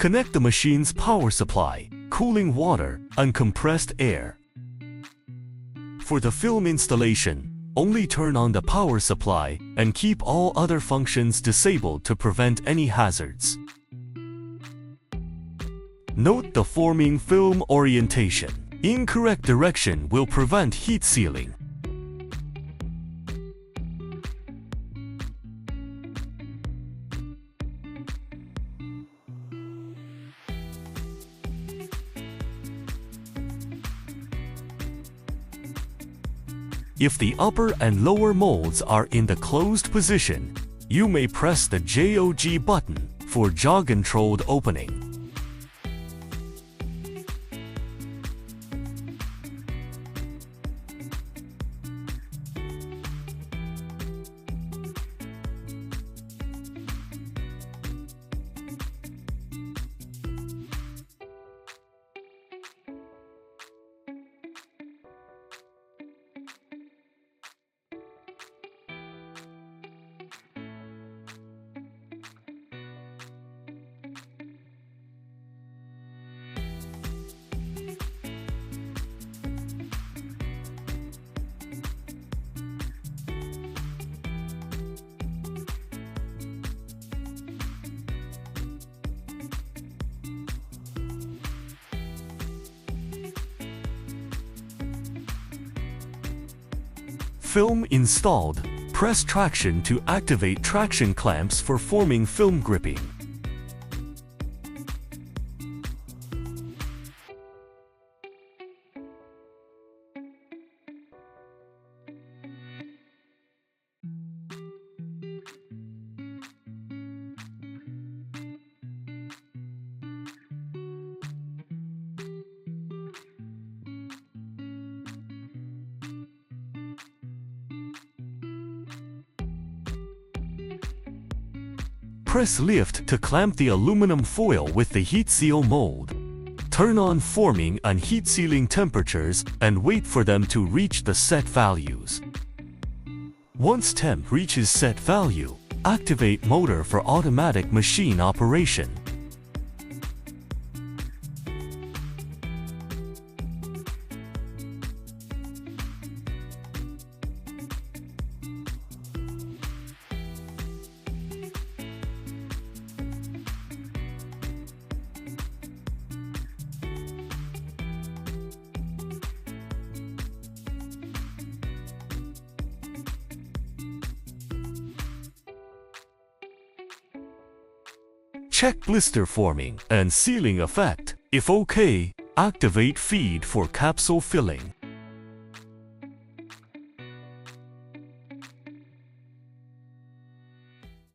Connect the machine's power supply, cooling water, and compressed air. For the film installation, only turn on the power supply and keep all other functions disabled to prevent any hazards. Note the forming film orientation. Incorrect direction will prevent heat sealing. If the upper and lower molds are in the closed position, you may press the JOG button for jaw-controlled opening. Film installed. Press traction to activate traction clamps for forming film gripping. Press lift to clamp the aluminum foil with the heat seal mold. Turn on forming and heat sealing temperatures and wait for them to reach the set values. Once temp reaches set value, activate motor for automatic machine operation. Check blister forming and sealing effect. If OK, activate feed for capsule filling.